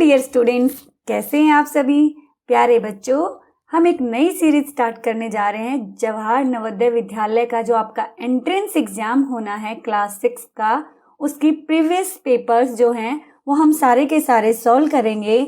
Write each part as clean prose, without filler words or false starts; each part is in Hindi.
डियर स्टूडेंट्स, कैसे हैं आप सभी प्यारे बच्चों। हम एक नई सीरीज स्टार्ट करने जा रहे हैं। जवाहर नवोदय विद्यालय का जो आपका एंट्रेंस एग्जाम होना है क्लास 6 का, उसकी प्रीवियस पेपर्स जो हैं वो हम सारे के सारे सॉल्व करेंगे।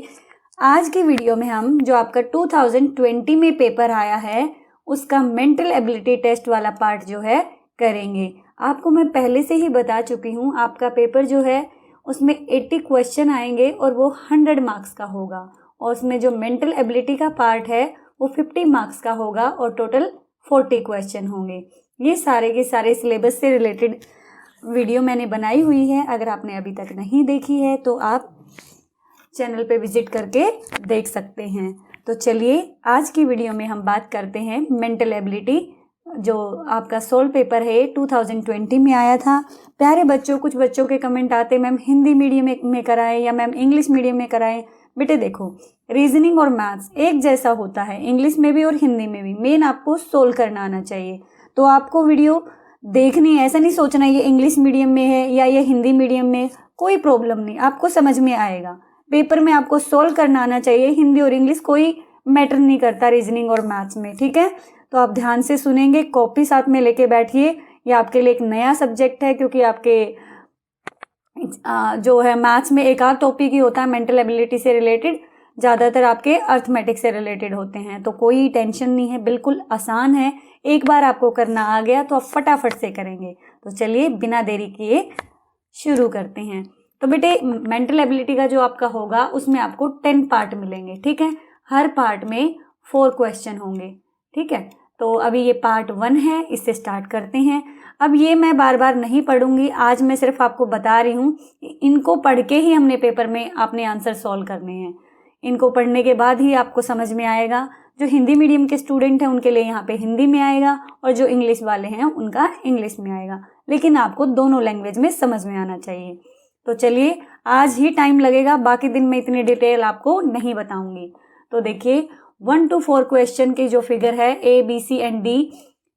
आज की वीडियो में हम जो आपका 2020 में पेपर आया है उसका मेंटल एबिलिटी टेस्ट वाला पार्ट जो है करेंगे। आपको मैं पहले से ही बता चुकी हूँ, आपका पेपर जो है उसमें 80 क्वेश्चन आएंगे और वो 100 मार्क्स का होगा, और उसमें जो मेंटल एबिलिटी का पार्ट है वो 50 मार्क्स का होगा और टोटल 40 क्वेश्चन होंगे। ये सारे के सारे सिलेबस से रिलेटेड वीडियो मैंने बनाई हुई है। अगर आपने अभी तक नहीं देखी है तो आप चैनल पे विजिट करके देख सकते हैं। तो चलिए आज की वीडियो में हम बात करते हैं मेंटल एबिलिटी, जो आपका सोल पेपर है 2020 में आया था। प्यारे बच्चों, कुछ बच्चों के कमेंट आते मैम हिंदी मीडियम में कराएं या मैम इंग्लिश मीडियम में कराएं। बेटे देखो, रीजनिंग और मैथ्स एक जैसा होता है, इंग्लिश में भी और हिंदी में भी। मेन आपको सोल्व करना आना चाहिए। तो आपको वीडियो देखनी है, ऐसा नहीं सोचना ये इंग्लिश मीडियम में है या ये हिंदी मीडियम में, कोई प्रॉब्लम नहीं, आपको समझ में आएगा। पेपर में आपको सोल्व करना आना चाहिए, हिंदी और इंग्लिश कोई मैटर नहीं करता रीजनिंग और मैथ्स में, ठीक है। तो आप ध्यान से सुनेंगे, कॉपी साथ में लेके बैठिए। ये आपके लिए एक नया सब्जेक्ट है, क्योंकि आपके जो है मैथ्स में एक आध टॉपिक ही होता है मेंटल एबिलिटी से रिलेटेड, ज़्यादातर आपके अर्थमेटिक से रिलेटेड होते हैं। तो कोई टेंशन नहीं है, बिल्कुल आसान है। एक बार आपको करना आ गया तो आप फटाफट से करेंगे। तो चलिए बिना देरी किए शुरू करते हैं। तो बेटे मेंटल एबिलिटी का जो आपका होगा उसमें आपको 10 पार्ट मिलेंगे, ठीक है। हर पार्ट में 4 क्वेश्चन होंगे, ठीक है। तो अभी ये पार्ट 1 है, इससे स्टार्ट करते हैं। अब ये मैं बार बार नहीं पढ़ूंगी, आज मैं सिर्फ आपको बता रही हूँ। इनको पढ़ के ही हमने पेपर में अपने आंसर सॉल्व करने हैं। इनको पढ़ने के बाद ही आपको समझ में आएगा। जो हिंदी मीडियम के स्टूडेंट हैं उनके लिए यहाँ पे हिंदी में आएगा, और जो इंग्लिश वाले हैं उनका इंग्लिश में आएगा, लेकिन आपको दोनों लैंग्वेज में समझ में आना चाहिए। तो चलिए आज ही टाइम लगेगा, बाकी दिन में इतनी डिटेल आपको नहीं बताऊंगी। तो देखिए 1 to 4 क्वेश्चन की जो फिगर है A, B, C and D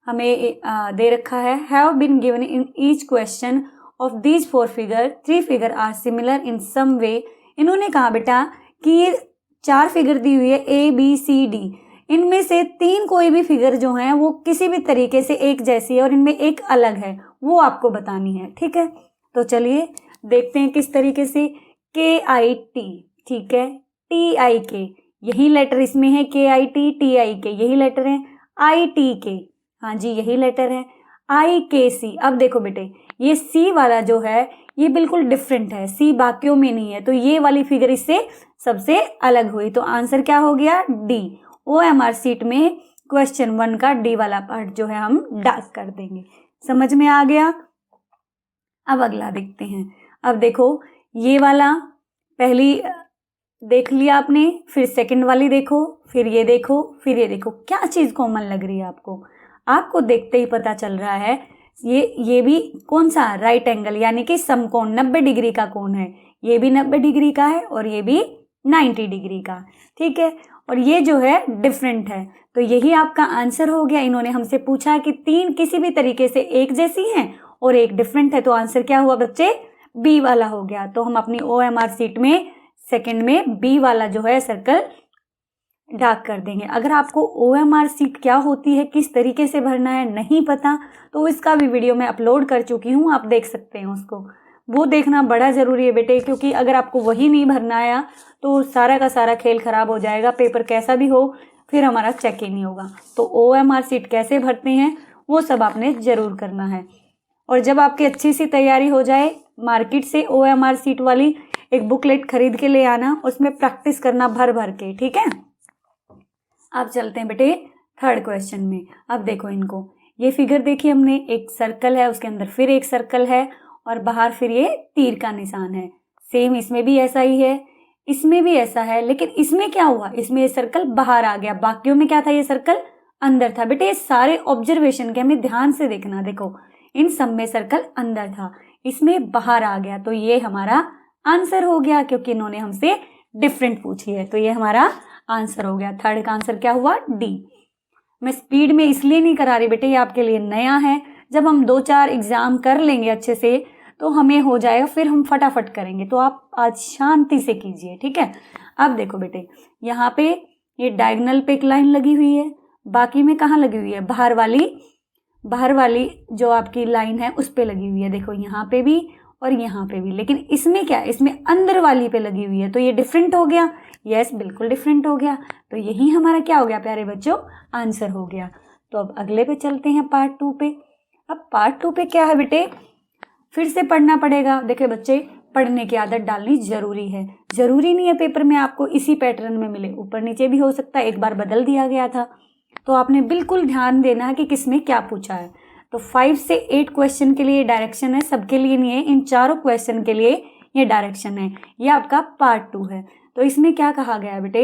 हमें दे रखा है। Have been given in each question of these 4 figure 3 figure are similar in some way. इन्होंने कहा बेटा कि ये 4 फिगर दी हुई है A, B, C, D, इनमें से 3 कोई भी फिगर जो है वो किसी भी तरीके से एक जैसी है और इनमें एक अलग है, वो आपको बतानी है, ठीक है। तो चलिए देखते हैं किस तरीके से। KIT, ठीक है, TIK, यही लेटर इसमें है। KIT, TIK यही लेटर है। ITK, हाँ जी यही लेटर है। IKC, अब देखो बेटे ये C वाला जो है ये बिल्कुल डिफरेंट है, C बाकियों में नहीं है, तो ये वाली फिगर इससे सबसे अलग हुई। तो आंसर क्या हो गया? D। OMR सीट में क्वेश्चन 1 का D वाला पार्ट जो है हम डार्क कर देंगे। समझ में आ गया? अब अगला देखते हैं। अब देखो ये वाला पहली देख लिया आपने, फिर सेकंड वाली देखो, फिर ये देखो, फिर ये देखो। क्या चीज़ कॉमन लग रही है आपको? आपको देखते ही पता चल रहा है ये भी कौन सा? राइट एंगल, यानी कि समकोण, 90 डिग्री का कोण है। ये भी 90 डिग्री का है और ये भी 90 डिग्री का, ठीक है। और ये जो है डिफरेंट है, तो यही आपका आंसर हो गया। इन्होंने हमसे पूछा कि 3 किसी भी तरीके से एक जैसी हैं और एक डिफरेंट है, तो आंसर क्या हुआ बच्चे? B वाला हो गया। तो हम अपनी OMR सीट में सेकंड में B वाला जो है सर्कल डार्क कर देंगे। अगर आपको OMR सीट क्या होती है, किस तरीके से भरना है नहीं पता, तो इसका भी वीडियो मैं अपलोड कर चुकी हूँ, आप देख सकते हैं उसको। वो देखना बड़ा ज़रूरी है बेटे, क्योंकि अगर आपको वही नहीं भरना आया तो सारा का सारा खेल ख़राब हो जाएगा। पेपर कैसा भी हो फिर हमारा चेक ही नहीं होगा। तो OMR सीट कैसे भरते हैं वो सब आपने ज़रूर करना है। और जब आपकी अच्छी सी तैयारी हो जाए, मार्केट से OMR सीट वाली एक बुकलेट खरीद के ले आना, उसमें प्रैक्टिस करना भर भर के, ठीक है। अब चलते हैं बेटे 3rd क्वेश्चन में। अब देखो इनको, ये फिगर देखिए हमने, एक सर्कल है, उसके अंदर फिर एक सर्कल है और बाहर फिर ये तीर का निशान है। सेम इसमें भी ऐसा ही है, इसमें भी ऐसा है, लेकिन इसमें क्या हुआ? इसमें ये सर्कल बाहर आ गया, बाकियों में क्या था? ये सर्कल अंदर था। बेटे ये सारे ऑब्जर्वेशन के हमें ध्यान से देखना। देखो इन सब में सर्कल अंदर था, इसमें बाहर आ गया, तो ये हमारा आंसर हो गया, क्योंकि इन्होंने हमसे डिफरेंट पूछी है। तो ये हमारा आंसर हो गया। 3rd का आंसर क्या हुआ? D। मैं स्पीड में इसलिए नहीं करा रही बेटे, ये आपके लिए नया है। जब हम 2-4 एग्जाम कर लेंगे अच्छे से तो हमें हो जाएगा, फिर हम फटाफट करेंगे। तो आप आज शांति से कीजिए, ठीक है। अब देखो बेटे, यहाँ पे ये डायगोनल पे एक लाइन लगी हुई है, बाकी में कहाँ लगी हुई है, बाहर वाली जो आपकी लाइन है उस पे लगी हुई है। देखो यहाँ पे भी और यहाँ पे भी, लेकिन इसमें क्या, इसमें अंदर वाली पे लगी हुई है, तो ये डिफरेंट हो गया। यस, बिल्कुल डिफरेंट हो गया। तो यही हमारा क्या हो गया प्यारे बच्चों, आंसर हो गया। तो अब अगले पे चलते हैं, पार्ट 2 पे। अब पार्ट 2 पे क्या है बेटे, फिर से पढ़ना पड़ेगा। देखिए बच्चे, पढ़ने की आदत डालनी जरूरी है। जरूरी नहीं है पेपर में आपको इसी पैटर्न में मिले, ऊपर नीचे भी हो सकता है, एक बार बदल दिया गया था। तो आपने बिल्कुल ध्यान देना है कि किसमें क्या पूछा है। तो 5 से 8 क्वेश्चन के लिए डायरेक्शन है, सबके लिए नहीं है, इन चारों क्वेश्चन के लिए ये डायरेक्शन है। ये आपका पार्ट 2 है। तो इसमें क्या कहा गया है बेटे,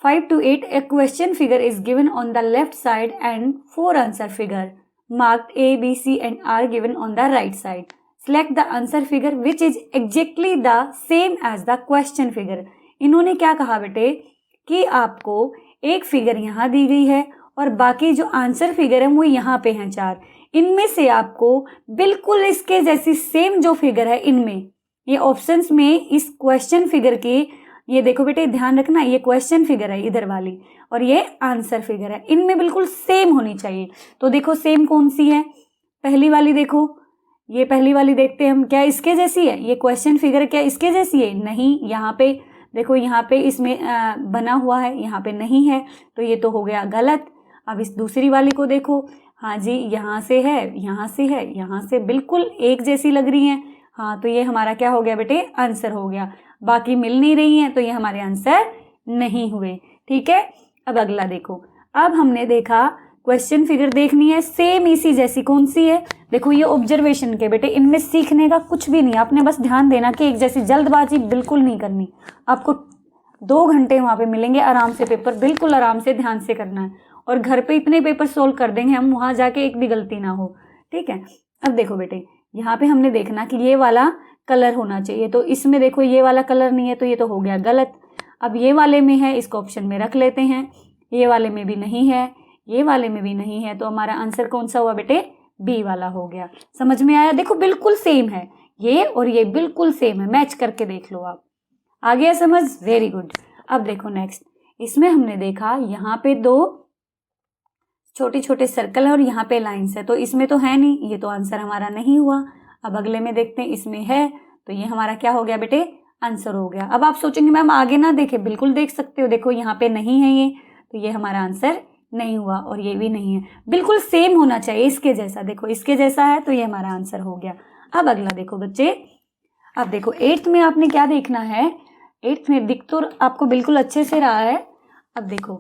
5 to 8 a question figure is given on the left side and 4 answer figure marked A, B, C and R given on the right side. Select the answer figure which is exactly the same as the question figure. इन्होंने क्या कहा बेटे कि आपको एक फिगर यहाँ दी गई है और बाकी जो आंसर फिगर है वो यहाँ पे हैं 4। इनमें से आपको बिल्कुल इसके जैसी सेम जो फिगर है, इनमें ये ऑप्शंस में इस क्वेश्चन फिगर की, ये देखो बेटे ध्यान रखना, ये क्वेश्चन फिगर है इधर वाली और ये आंसर फिगर है, इनमें बिल्कुल सेम होनी चाहिए। तो देखो सेम कौन सी है, पहली वाली देखो, ये पहली वाली देखते हैं हम, क्या इसके जैसी है, ये क्वेश्चन फिगर क्या इसके जैसी है, नहीं। यहाँ पे देखो, यहाँ पे इसमें बना हुआ है, यहाँ पे नहीं है, तो ये तो हो गया गलत। अब इस दूसरी वाली को देखो, हाँ जी, यहाँ से है, यहाँ से है, यहाँ से बिल्कुल एक जैसी लग रही है, हाँ, तो ये हमारा क्या हो गया बेटे, आंसर हो गया। बाकी मिल नहीं रही हैं तो ये हमारे आंसर नहीं हुए, ठीक है। अब अगला देखो, अब हमने देखा क्वेश्चन फिगर देखनी है सेम इसी जैसी, कौन सी है, देखो ये ऑब्जर्वेशन के बेटे, इनमें सीखने का कुछ भी नहीं, आपने बस ध्यान देना कि एक जैसी जल्दबाजी बिल्कुल नहीं करनी। आपको 2 घंटे वहाँ पे मिलेंगे आराम से, पेपर बिल्कुल आराम से ध्यान से करना है और घर पे इतने पेपर सोल्व कर देंगे हम, वहाँ जाके एक भी गलती ना हो, ठीक है। अब देखो बेटे, यहाँ पे हमने देखना कि ये वाला कलर होना चाहिए, तो इसमें देखो ये वाला कलर नहीं है, तो ये तो हो गया गलत। अब ये वाले में है, इसको ऑप्शन में रख लेते हैं, ये वाले में भी नहीं है, ये वाले में भी नहीं है, तो हमारा आंसर कौन सा हुआ बेटे, बी वाला हो गया। समझ में आया, देखो बिल्कुल सेम है, ये और ये बिल्कुल सेम है, मैच करके देख लो आप। आ गया समझ, वेरी गुड। अब देखो नेक्स्ट, इसमें हमने देखा यहाँ पे 2 छोटे छोटे सर्कल है और यहाँ पे लाइन्स है, तो इसमें तो है नहीं, ये तो आंसर हमारा नहीं हुआ। अब अगले में देखते हैं, इसमें है, तो ये हमारा क्या हो गया बेटे, आंसर हो गया। अब आप सोचेंगे मैम आगे ना देखे, बिल्कुल देख सकते हो, देखो यहाँ पे नहीं है ये, तो ये हमारा आंसर नहीं हुआ और ये भी नहीं है, बिल्कुल सेम होना चाहिए इसके जैसा, देखो इसके जैसा है, तो ये हमारा आंसर हो गया। अब अगला देखो बच्चे, अब देखो 8th में आपने क्या देखना है, 8th में दिख तो आपको बिल्कुल अच्छे से रहा है। अब देखो,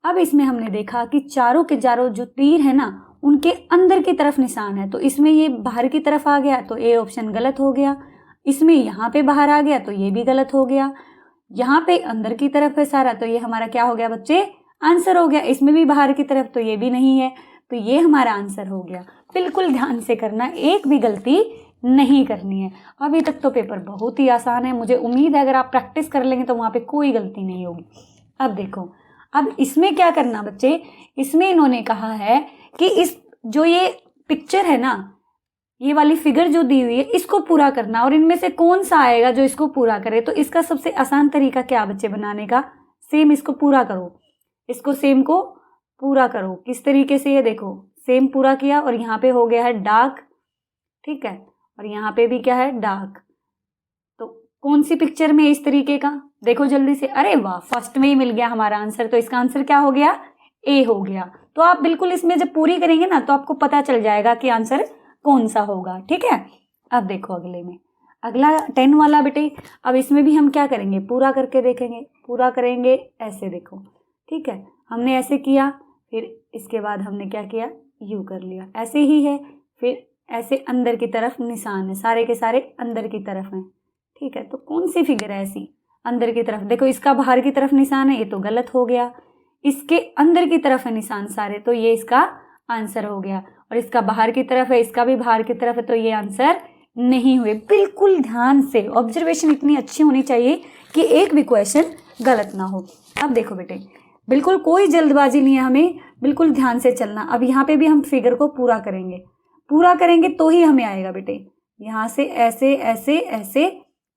अब इसमें हमने देखा कि चारों के चारों जो तीर है ना, उनके अंदर की तरफ निशान है, तो इसमें ये बाहर की तरफ आ गया, तो ए ऑप्शन गलत हो गया। इसमें यहाँ पे बाहर आ गया, तो ये भी गलत हो गया। यहाँ पे अंदर की तरफ है सारा, तो ये हमारा क्या हो गया बच्चे, आंसर हो गया। इसमें भी बाहर की तरफ, तो ये भी नहीं है, तो ये हमारा आंसर हो गया। बिल्कुल ध्यान से करना, एक भी गलती नहीं करनी है। अभी तक तो पेपर बहुत ही आसान है, मुझे उम्मीद है अगर आप प्रैक्टिस कर लेंगे तो वहाँ पे कोई गलती नहीं होगी। अब देखो, अब इसमें क्या करना बच्चे, इसमें इन्होंने कहा है कि इस जो ये पिक्चर है ना, ये वाली फिगर जो दी हुई है, इसको पूरा करना, और इनमें से कौन सा आएगा जो इसको पूरा करे। तो इसका सबसे आसान तरीका क्या बच्चे बनाने का, सेम इसको पूरा करो, इसको सेम को पूरा करो। किस तरीके से, ये देखो सेम पूरा किया और यहाँ पे हो गया है डार्क, ठीक है, और यहाँ पे भी क्या है, डार्क। तो कौन सी पिक्चर में इस तरीके का, देखो जल्दी से, अरे वाह, फर्स्ट में ही मिल गया हमारा आंसर। तो इसका आंसर क्या हो गया, ए हो गया। तो आप बिल्कुल इसमें जब पूरी करेंगे ना, तो आपको पता चल जाएगा कि आंसर कौन सा होगा, ठीक है। अब देखो अगले में, अगला 10 वाला बेटे, अब इसमें भी हम क्या करेंगे, पूरा करके देखेंगे, पूरा करेंगे ऐसे, देखो ठीक है, हमने ऐसे किया, फिर इसके बाद हमने क्या किया, यू कर लिया, ऐसे ही है, फिर ऐसे अंदर की तरफ निशान है, सारे के सारे अंदर की तरफ हैं, ठीक है। तो कौन सी फिगर है ऐसी अंदर की तरफ, देखो इसका बाहर की तरफ निशान है, ये तो गलत हो गया। इसके अंदर की तरफ है निशान सारे, तो ये इसका आंसर हो गया। और इसका बाहर की तरफ है, इसका भी बाहर की तरफ है, तो ये आंसर नहीं हुए। बिल्कुल ध्यान से, ऑब्जर्वेशन इतनी अच्छी होनी चाहिए कि एक भी क्वेश्चन गलत ना हो। अब देखो बेटे, बिल्कुल कोई जल्दबाजी नहीं है, हमें बिल्कुल ध्यान से चलना। अब यहाँ पे भी हम फिगर को पूरा करेंगे तो ही हमें आएगा बेटे, यहाँ से ऐसे ऐसे ऐसे,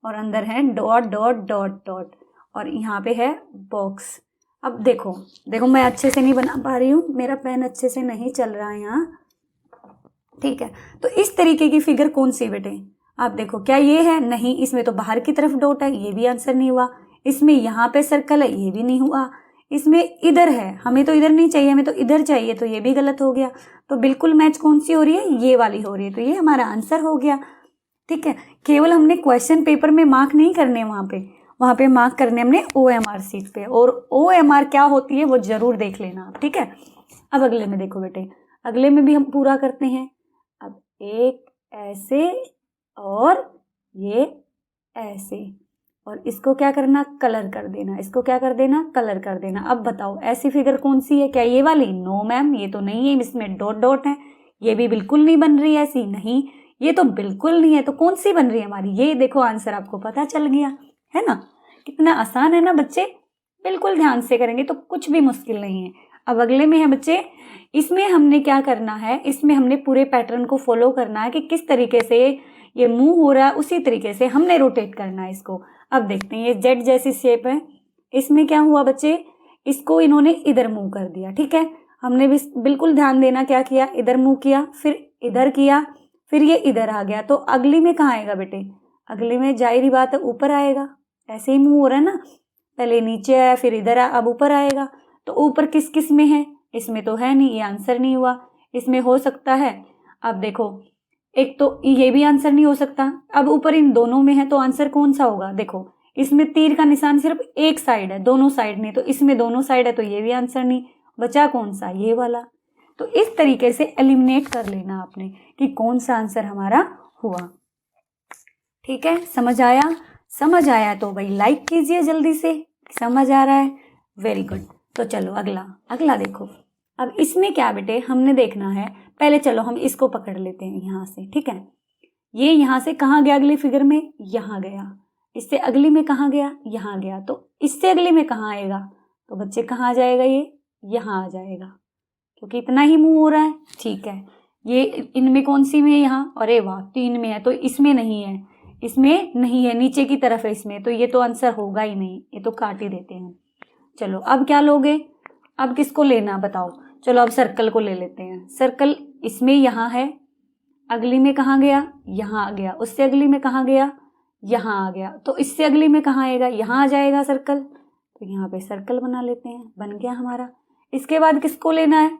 और अंदर है डॉट डॉट डॉट डॉट, और यहाँ पे है बॉक्स। अब देखो देखो मैं अच्छे से नहीं बना पा रही हूँ, मेरा पेन अच्छे से नहीं चल रहा है यहाँ, ठीक है। तो इस तरीके की फिगर कौन सी बेटे, आप देखो, क्या ये है? नहीं, इसमें तो बाहर की तरफ डॉट है, ये भी आंसर नहीं हुआ। इसमें यहाँ पे सर्कल है, ये भी नहीं हुआ। इसमें इधर है, हमें तो इधर नहीं चाहिए, हमें तो इधर चाहिए, तो ये भी गलत हो गया। तो बिल्कुल मैच कौन सी हो रही है? ये वाली हो रही है, तो ये हमारा आंसर हो गया, ठीक है। केवल हमने क्वेश्चन पेपर में मार्क नहीं करने, वहाँ पे मार्क करने हमने OMR सीट पे, और OMR क्या होती है वो जरूर देख लेना आप, ठीक है। अब अगले में देखो बेटे, अगले में भी हम पूरा करते हैं। अब एक ऐसे और ये ऐसे, और इसको क्या करना? कलर कर देना। इसको क्या कर देना? कलर कर देना। अब बताओ ऐसी फिगर कौन सी है? क्या ये वाली? नो मैम, ये तो नहीं है, इसमें डॉट डॉट है। ये भी बिल्कुल नहीं बन रही है ऐसी, नहीं, ये तो बिल्कुल नहीं है। तो कौन सी बन रही है हमारी? ये देखो, आंसर आपको पता चल गया है ना। कितना आसान है ना बच्चे, बिल्कुल ध्यान से करेंगे तो कुछ भी मुश्किल नहीं है। अब अगले में है बच्चे, इसमें हमने क्या करना है? इसमें हमने पूरे पैटर्न को फॉलो करना है कि किस तरीके से ये मूव हो रहा है, उसी तरीके से हमने रोटेट करना है इसको। अब देखते हैं, ये जेड जैसी शेप है, इसमें क्या हुआ बच्चे? इसको इन्होंने इधर मूव कर दिया, ठीक है। हमने भी बिल्कुल ध्यान देना, क्या किया? इधर मूव किया, फिर इधर किया, फिर ये इधर आ गया। तो अगली में कहाँ आएगा बेटे? अगली में जाहिर ही बात है ऊपर आएगा, ऐसे ही मूव हो रहा है ना, पहले नीचे आया, फिर इधर आया, अब ऊपर आएगा। तो ऊपर किस किस में है? इसमें तो है नहीं, ये आंसर नहीं हुआ। इसमें हो सकता है, अब देखो, एक तो ये भी आंसर नहीं हो सकता। अब ऊपर इन दोनों में है, तो आंसर कौन सा होगा? देखो, इसमें तीर का निशान सिर्फ एक साइड है, दोनों साइड नहीं, तो इसमें दोनों साइड है, तो ये भी आंसर नहीं बचा। कौन सा? ये वाला। तो इस तरीके से एलिमिनेट कर लेना आपने कि कौन सा आंसर हमारा हुआ, ठीक है। समझ आया? समझ आया तो भाई लाइक कीजिए जल्दी से, समझ आ रहा है, वेरी गुड। तो चलो अगला देखो। अब इसमें क्या बेटे हमने देखना है, पहले चलो हम इसको पकड़ लेते हैं यहाँ से, ठीक है। ये यहाँ से कहाँ गया? अगली फिगर में यहाँ गया। इससे अगली में कहाँ गया? यहाँ गया। तो इससे अगली में कहाँ आएगा? तो बच्चे कहाँ आ जाएगा? ये यहाँ आ जाएगा, क्योंकि इतना ही मूव हो रहा है, ठीक है। ये इनमें कौन सी में है? यहाँ। अरे वाह, 3 में है, तो इसमें नहीं है, इसमें नहीं है, नीचे की तरफ है इसमें, तो ये तो आंसर होगा ही नहीं, ये तो काट ही देते हैं। चलो अब क्या लोगे? अब किसको लेना बताओ? चलो अब सर्कल को ले लेते हैं। सर्कल इसमें यहाँ है, अगली में कहाँ गया? यहाँ आ गया। उससे अगली में कहाँ गया? यहाँ आ गया। तो इससे अगली में कहाँ आएगा? यहाँ आ जाएगा सर्कल। तो यहाँ पे सर्कल बना लेते हैं, बन गया हमारा। इसके बाद किसको लेना है?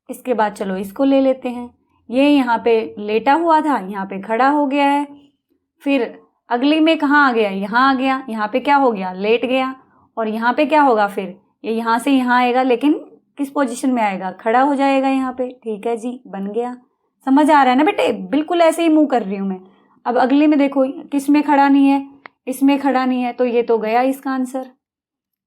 इसके बाद चलो इसको ले लेते हैं। ये यहाँ पे लेटा हुआ था, यहाँ पे खड़ा हो गया है। फिर अगली में कहाँ आ गया? यहाँ आ गया। यहाँ पे क्या हो गया? लेट गया। और यहाँ पे क्या होगा? फिर ये यहाँ से यहाँ आएगा, लेकिन किस पोजीशन में आएगा? खड़ा हो जाएगा यहाँ पे, ठीक है जी, बन गया। समझ आ रहा है ना बेटे? बिल्कुल ऐसे ही मूव कर रही हूँ मैं। अब अगले में देखो, किस में खड़ा नहीं है? इसमें खड़ा नहीं है, तो ये तो गया इसका आंसर,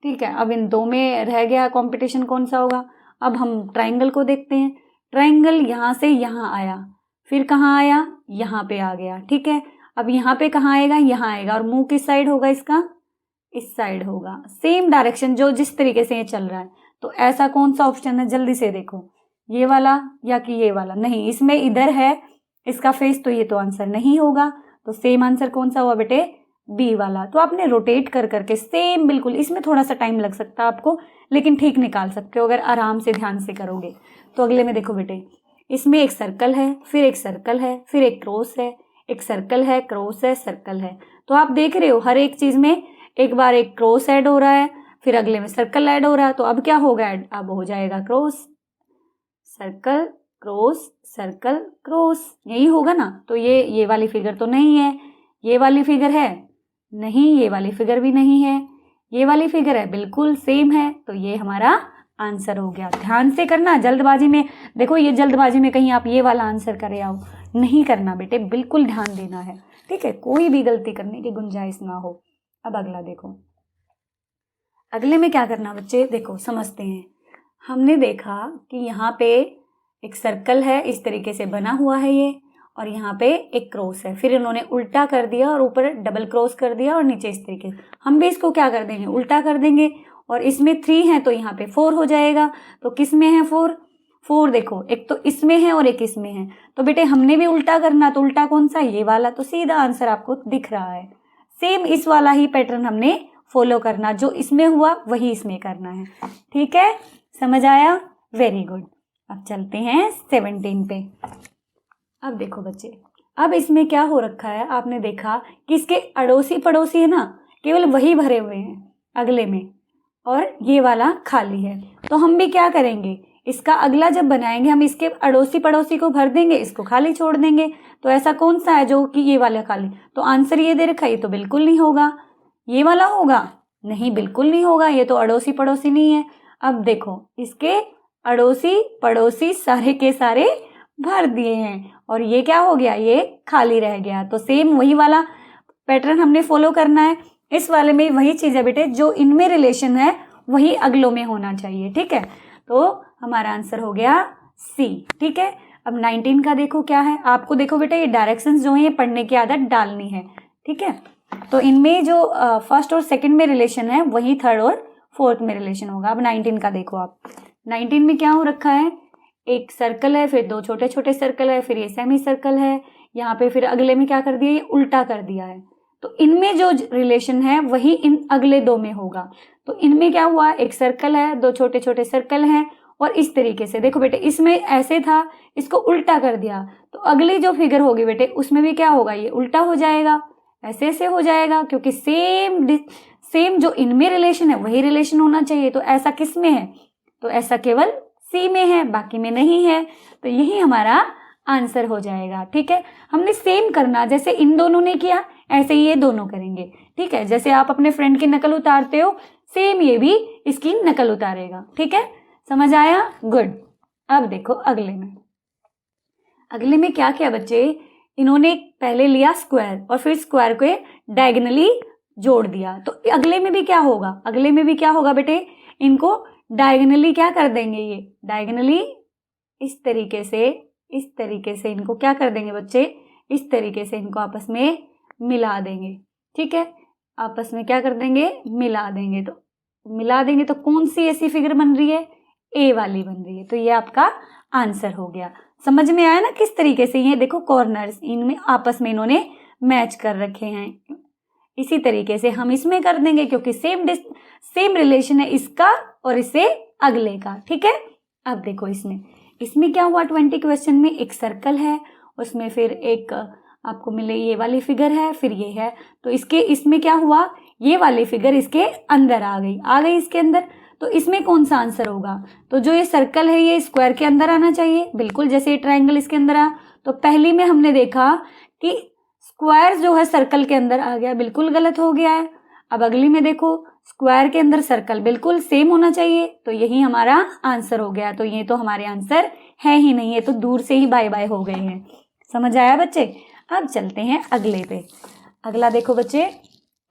ठीक है। अब इन दो में रह गया कंपटीशन, कौन सा होगा? अब हम ट्राइंगल को देखते हैं। ट्राइंगल यहाँ से यहाँ आया, फिर कहाँ आया? यहाँ पे आ गया, ठीक है। अब यहाँ पे कहाँ आएगा? यहाँ आएगा। और मुंह किस साइड होगा इसका? इस साइड होगा, सेम डायरेक्शन जो जिस तरीके से ये चल रहा है। तो ऐसा कौन सा ऑप्शन है? जल्दी से देखो, ये वाला या कि ये वाला? नहीं, इसमें इधर है इसका फेस, तो ये तो आंसर नहीं होगा। तो सेम आंसर कौन सा हुआ बेटे? बी वाला। तो आपने रोटेट कर करके सेम बिल्कुल, इसमें थोड़ा सा टाइम लग सकता है आपको, लेकिन ठीक निकाल सकते हो अगर आराम से ध्यान से करोगे। तो अगले में देखो बेटे, इसमें एक सर्कल है, फिर एक सर्कल है, फिर एक क्रॉस है, एक सर्कल है, क्रॉस है, सर्कल है। तो आप देख रहे हो हर एक चीज में एक बार एक क्रॉस ऐड हो रहा है, फिर अगले में सर्कल ऐड हो रहा है। तो अब क्या होगा ऐड? अब हो जाएगा cross circle cross circle cross, यही होगा ना। तो ये वाली फिगर तो नहीं है, ये वाली फिगर है नहीं, ये वाली फिगर भी नहीं है, ये वाली फिगर है बिल्कुल सेम है। तो ये हमारा आंसर हो गया। ध्यान से करना, जल्दबाजी में देखो, ये जल्दबाजी में कहीं आप ये वाला आंसर करे आओ, नहीं करना बेटे, बिल्कुल ध्यान देना है, ठीक है। कोई भी गलती करने की गुंजाइश ना हो। अब अगला देखो, अगले में क्या करना बच्चे? देखो समझते हैं। हमने देखा कि यहाँ पे एक सर्कल है, इस तरीके से बना हुआ है ये, और यहाँ पे एक क्रॉस है, फिर इन्होंने उल्टा कर दिया और ऊपर डबल क्रॉस कर दिया और नीचे इस तरीके। हम भी इसको क्या कर देंगे? उल्टा कर देंगे। और इसमें 3 है तो यहाँ पे 4 हो जाएगा। तो किस में है 4? 4 देखो, एक तो इसमें है और एक इसमें है, तो बेटे हमने भी उल्टा करना, तो उल्टा कौन सा, ये वाला, तो सीधा आंसर आपको दिख रहा है। सेम इस वाला ही पैटर्न हमने फॉलो करना, जो इसमें हुआ वही इसमें करना है। ठीक है, समझ आया, वेरी गुड। अब चलते हैं 17 पे। अब देखो बच्चे, अब इसमें क्या हो रखा है, आपने देखा कि इसके अड़ोसी पड़ोसी है ना, केवल वही भरे हुए हैं अगले में, और ये वाला खाली है। तो हम भी क्या करेंगे, इसका अगला जब बनाएंगे हम इसके अड़ोसी पड़ोसी को भर देंगे, इसको खाली छोड़ देंगे। तो ऐसा कौन सा है जो कि ये वाला खाली, तो आंसर ये दे रखा है, ये तो बिल्कुल नहीं होगा। ये वाला होगा, नहीं बिल्कुल नहीं होगा, ये तो अड़ोसी पड़ोसी नहीं है। अब देखो, इसके अड़ोसी पड़ोसी सारे के सारे भर दिए हैं, और ये क्या हो गया, ये खाली रह गया। तो सेम वही वाला पैटर्न हमने फॉलो करना है। इस वाले में वही चीज़ है बेटे, जो इनमें रिलेशन है वही अगलों में होना चाहिए। ठीक है, तो हमारा आंसर हो गया सी। ठीक है, अब 19 का देखो क्या है। आपको देखो बेटा, ये डायरेक्शंस जो है ये पढ़ने की आदत डालनी है। ठीक है, तो इनमें जो फर्स्ट और सेकंड में रिलेशन है वही थर्ड और फोर्थ में रिलेशन होगा। अब 19 का देखो आप, 19 में क्या हो रखा है, एक सर्कल है, फिर दो छोटे छोटे सर्कल है, फिर ये सेमी सर्कल है, यहाँ पे फिर अगले में क्या कर दिया, ये उल्टा कर दिया है। तो इनमें जो रिलेशन है वही इन अगले दो में होगा। तो इनमें क्या हुआ, एक सर्कल है, दो छोटे छोटे सर्कल हैं, और इस तरीके से देखो बेटे, इसमें ऐसे था, इसको उल्टा कर दिया, तो अगली जो फिगर होगी बेटे उसमें भी क्या होगा, ये उल्टा हो जाएगा, ऐसे ऐसे हो जाएगा, क्योंकि सेम जो इनमें रिलेशन है वही रिलेशन होना चाहिए। तो ऐसा किस में है, तो ऐसा केवल सी में है, बाकी में नहीं है। तो यही हमारा आंसर हो जाएगा। ठीक है, हमने सेम करना, जैसे इन दोनों ने किया ऐसे ही ये दोनों करेंगे। ठीक है, जैसे आप अपने फ्रेंड की नकल उतारते हो, सेम ये भी इसकी नकल उतारेगा। ठीक है, समझ आया, गुड। अब देखो अगले में क्या किया बच्चे, इन्होंने पहले लिया स्क्वायर और फिर स्क्वायर को डायगोनली जोड़ दिया। तो अगले में भी क्या होगा, अगले में भी क्या होगा बेटे, इनको डायगोनली क्या कर देंगे, ये डायगोनली इस तरीके से इनको क्या कर देंगे बच्चे, इस तरीके से इनको आपस में मिला देंगे। ठीक है, आपस में क्या कर देंगे, मिला देंगे। तो मिला देंगे तो कौन सी ऐसी फिगर बन रही है, ए वाली बन रही है। तो ये आपका आंसर हो गया। समझ में आया ना किस तरीके से, ये देखो कॉर्नर्स इनमें आपस में इन्होंने मैच कर रखे हैं। इसी तरीके से हम इसमें कर देंगे, क्योंकि सेम रिलेशन है इसका और इससे अगले का। ठीक है, अब देखो इसमें क्या हुआ, 20 क्वेश्चन में एक सर्कल है, उसमें फिर एक आपको मिले ये वाली फिगर है, फिर ये है। तो इसमें क्या हुआ, ये वाली फिगर इसके अंदर आ गई इसके अंदर। तो इसमें कौन सा आंसर होगा, तो जो ये सर्कल है ये स्क्वायर के अंदर आना चाहिए, बिल्कुल जैसे ये ट्रायंगल इसके अंदर आ। तो पहली में हमने देखा कि स्क्वायर जो है सर्कल के अंदर आ गया, बिल्कुल गलत हो गया है। अब अगली में देखो, स्क्वायर के अंदर सर्कल बिल्कुल सेम होना चाहिए, तो यही हमारा आंसर हो गया। तो ये तो हमारे आंसर है ही नहीं, ये तो दूर से ही बाय बाय हो गए हैं। समझ आया बच्चे। अब चलते हैं अगले पे। अगला देखो बच्चे,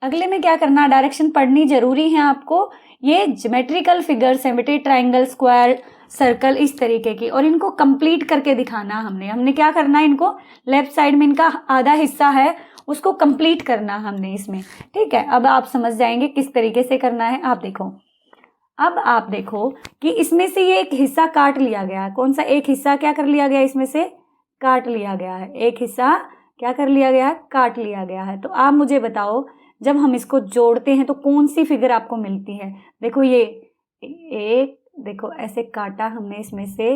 अगले में क्या करना, डायरेक्शन पढ़नी जरूरी है आपको। ये ज्योमेट्रिकल फिगर्स हैं बेटे, ट्राइंगल, स्क्वायर, सर्कल, इस तरीके की, और इनको कंप्लीट करके दिखाना हमने क्या करना है, इनको लेफ्ट साइड में इनका आधा हिस्सा है उसको कंप्लीट करना हमने इसमें। ठीक है, अब आप समझ जाएंगे किस तरीके से करना है। अब आप देखो कि इसमें से ये एक हिस्सा काट लिया गया है। कौन सा एक हिस्सा क्या कर लिया गया, इसमें से काट लिया गया है। एक हिस्सा क्या कर लिया गया है, काट लिया गया है। तो आप मुझे बताओ, जब हम इसको जोड़ते हैं तो कौन सी फिगर आपको मिलती है। देखो ये एक, देखो ऐसे काटा हमने इसमें से,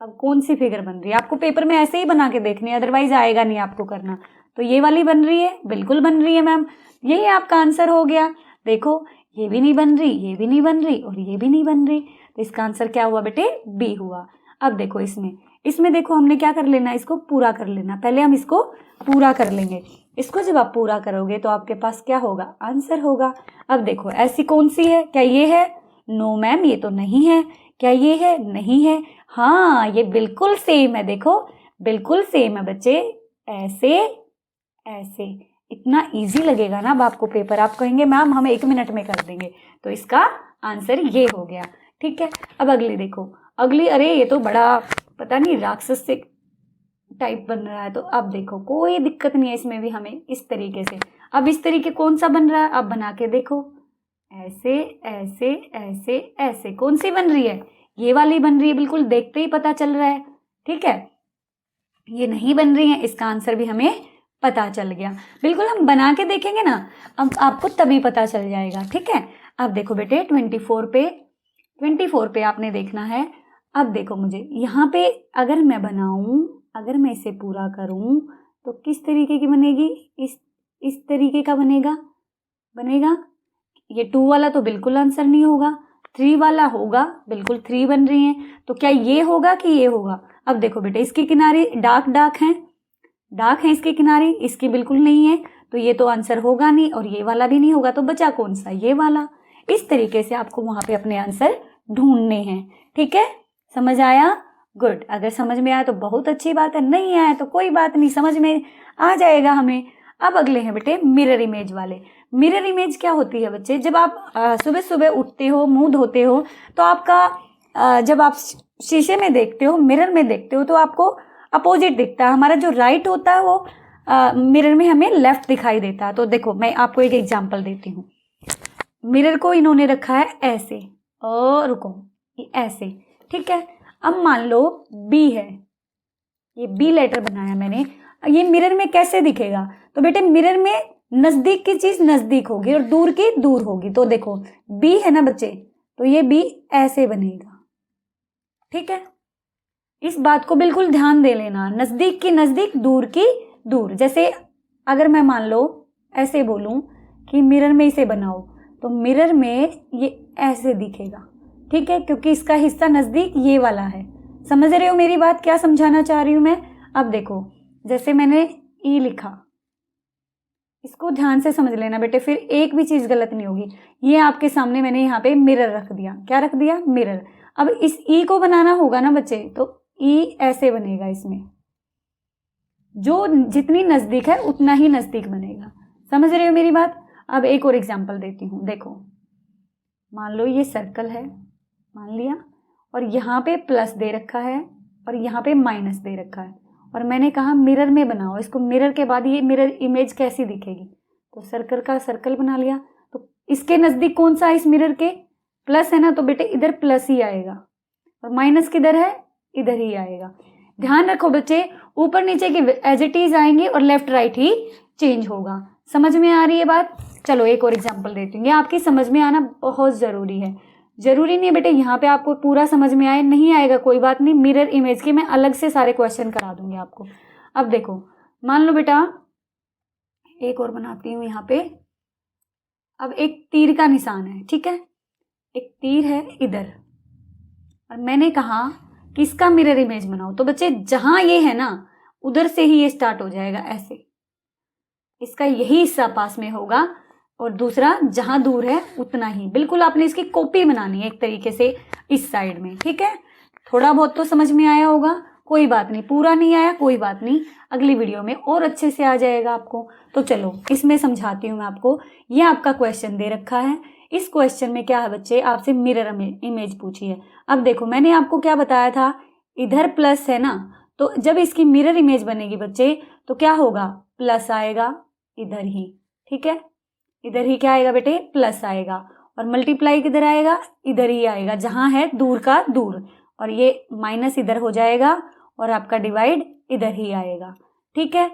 अब कौन सी फिगर बन रही है, आपको पेपर में ऐसे ही बना के देखनी है, अदरवाइज आएगा नहीं आपको करना। तो ये वाली बन रही है, बिल्कुल बन रही है मैम, यही आपका आंसर हो गया। देखो ये भी नहीं बन रही, ये भी नहीं बन रही, और ये भी नहीं बन रही, तो इसका आंसर क्या हुआ बेटे, बी हुआ। अब देखो इसमें देखो हमने क्या कर लेना, इसको पूरा कर लेना। पहले हम इसको पूरा कर लेंगे। इसको जब आप पूरा करोगे तो आपके पास क्या होगा, आंसर होगा। अब देखो ऐसी कौन सी है, क्या ये है, नो मैम ये तो नहीं है। क्या ये है, नहीं है। हाँ ये बिल्कुल सेम है, देखो बिल्कुल सेम है बच्चे, ऐसे ऐसे। इतना इजी लगेगा ना अब आपको पेपर, आप कहेंगे मैम हम 1 मिनट में कर देंगे। तो इसका आंसर ये हो गया। ठीक है, अब अगली देखो, अगली, अरे ये तो बड़ा पता नहीं राक्षस से टाइप बन रहा है। तो अब देखो कोई दिक्कत नहीं है इसमें भी, हमें इस तरीके से। अब इस तरीके कौन सा बन रहा है, अब बना के देखो, ऐसे ऐसे ऐसे ऐसे। कौन सी बन रही है, ये वाली बन रही है, बिल्कुल देखते ही पता चल रहा है, ठीक है। ये नहीं बन रही है, इसका आंसर भी हमें पता चल गया। बिल्कुल हम बना के देखेंगे ना, अब आपको तभी पता चल जाएगा, ठीक है। अब देखो बेटे 24 पे आपने देखना है। अब देखो मुझे यहाँ पे अगर मैं बनाऊं, अगर मैं इसे पूरा करूं तो किस तरीके की बनेगी, इस तरीके का बनेगा। ये 2 वाला तो बिल्कुल आंसर नहीं होगा, 3 वाला होगा, बिल्कुल 3 बन रही है। तो क्या ये होगा कि ये होगा? अब देखो बेटे इसके किनारे डार्क हैं इसके किनारे, इसकी बिल्कुल नहीं है, तो ये तो आंसर होगा नहीं, और ये वाला भी नहीं होगा, तो बचा कौन सा? ये वाला। इस तरीके से आपको वहां पे अपने आंसर ढूंढने हैं, ठीक है। समझ आया? गुड। अगर समझ में आया तो बहुत अच्छी बात है, नहीं आया तो कोई बात नहीं, समझ में आ जाएगा हमें। अब अगले हैं बेटे मिरर इमेज वाले। मिरर इमेज क्या होती है बच्चे? जब आप सुबह सुबह उठते हो, मुंह धोते हो, तो आपका जब आप शीशे में देखते हो, मिरर में देखते हो, तो आपको अपोजिट दिखता है। हमारा जो राइट होता है वो मिरर में हमें लेफ्ट दिखाई देता है। तो देखो मैं आपको एक एग्जांपल देती हूँ। मिरर को इन्होंने रखा है ऐसे, रुको, ऐसे, ठीक है। अब मान लो बी है, ये बी लेटर बनाया मैंने, ये मिरर में कैसे दिखेगा? तो बेटे मिरर में नजदीक की चीज नजदीक होगी और दूर की दूर होगी। तो देखो बी है ना बच्चे, तो ये बी ऐसे बनेगा, ठीक है। इस बात को बिल्कुल ध्यान दे लेना, नजदीक की नजदीक, दूर की दूर। जैसे अगर मैं मान लो ऐसे बोलूं कि मिरर में इसे बनाओ, तो मिरर में ये ऐसे दिखेगा, ठीक है, क्योंकि इसका हिस्सा नजदीक ये वाला है। समझ रहे हो मेरी बात, क्या समझाना चाह रही हूं मैं? अब देखो जैसे मैंने ई लिखा, इसको ध्यान से समझ लेना बेटे, फिर एक भी चीज गलत नहीं होगी। ये आपके सामने मैंने यहाँ पे मिरर रख दिया। क्या रख दिया? मिरर। अब इस ई को बनाना होगा ना बच्चे, तो ई ऐसे बनेगा, इसमें जो जितनी नजदीक है उतना ही नजदीक बनेगा। समझ रहे हो मेरी बात? अब एक और एग्जांपल देती हूँ। देखो मान लो ये सर्कल है, मान लिया, और यहाँ पे प्लस दे रखा है और यहाँ पे माइनस दे रखा है, और मैंने कहा मिरर में बनाओ इसको। मिरर के बाद ये मिरर इमेज कैसी दिखेगी? तो सर्कल का सर्कल बना लिया। तो इसके नजदीक कौन सा है? इस मिरर के प्लस है ना, तो बेटे इधर प्लस ही आएगा, और माइनस किधर है? इधर ही आएगा। ध्यान रखो बच्चे, ऊपर नीचे की एज इट इज आएंगे और लेफ्ट राइट ही चेंज होगा। समझ में आ रही है बात? चलो एक और एग्जांपल देती हूँ, ये आपकी समझ में आना बहुत जरूरी है। जरूरी नहीं है बेटे यहाँ पे आपको पूरा समझ में आए, नहीं आएगा कोई बात नहीं, मिरर इमेज के मैं अलग से सारे क्वेश्चन करा दूंगी आपको। अब देखो मान लो बेटा, एक और बनाती हूँ यहाँ पे। अब एक तीर का निशान है, ठीक है, एक तीर है इधर, और मैंने कहा कि इसका मिरर इमेज बनाओ। तो बच्चे जहां ये है ना, उधर से ही ये स्टार्ट हो जाएगा ऐसे, इसका यही हिस्सा पास में होगा, और दूसरा जहां दूर है उतना ही। बिल्कुल आपने इसकी कॉपी बनानी है एक तरीके से इस साइड में, ठीक है। थोड़ा बहुत तो समझ में आया होगा, कोई बात नहीं, पूरा नहीं आया कोई बात नहीं, अगली वीडियो में और अच्छे से आ जाएगा आपको। तो चलो इसमें समझाती हूँ मैं आपको। ये आपका क्वेश्चन दे रखा है, इस क्वेश्चन में क्या है बच्चे, आपसे मिरर इमेज पूछी है। अब देखो मैंने आपको क्या बताया था, इधर प्लस है ना, तो जब इसकी मिरर इमेज बनेगी बच्चे तो क्या होगा? प्लस आएगा इधर ही, ठीक है, इधर ही क्या आएगा बेटे? प्लस आएगा। और मल्टीप्लाई किधर आएगा? इधर ही आएगा, जहां है दूर का दूर, और ये माइनस इधर हो जाएगा, और आपका डिवाइड इधर ही आएगा, ठीक है।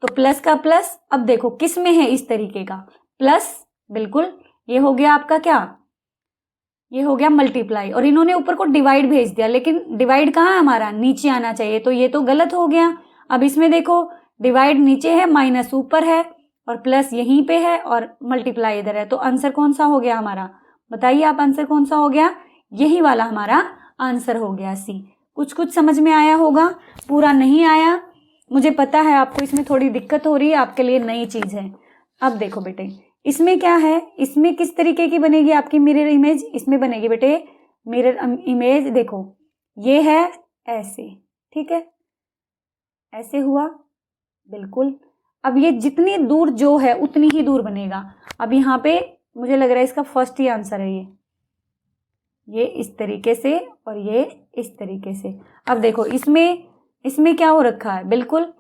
तो प्लस का प्लस, अब देखो किस में है इस तरीके का प्लस, बिल्कुल ये हो गया आपका क्या, ये हो गया मल्टीप्लाई, और इन्होंने ऊपर को डिवाइड भेज दिया, लेकिन डिवाइड कहाँ है हमारा? नीचे आना चाहिए, तो ये तो गलत हो गया। अब इसमें देखो डिवाइड नीचे है, माइनस ऊपर है, और प्लस यहीं पे है, और मल्टीप्लाई इधर है। तो आंसर कौन सा हो गया हमारा? बताइए आप, आंसर कौन सा हो गया? यही वाला हमारा आंसर हो गया, सी। कुछ कुछ समझ में आया होगा, पूरा नहीं आया मुझे पता है, आपको इसमें थोड़ी दिक्कत हो रही है, आपके लिए नई चीज है। अब देखो बेटे इसमें क्या है, इसमें किस तरीके की बनेगी आपकी मिरर इमेज? इसमें बनेगी बेटे मिरर इमेज, देखो ये है ऐसे, ठीक है, ऐसे हुआ, बिल्कुल। अब ये जितनी दूर जो है उतनी ही दूर बनेगा। अब यहाँ पे मुझे लग रहा है इसका फर्स्ट ही आंसर है ये इस तरीके से और ये इस तरीके से। अब देखो इसमें क्या हो रखा है, बिल्कुल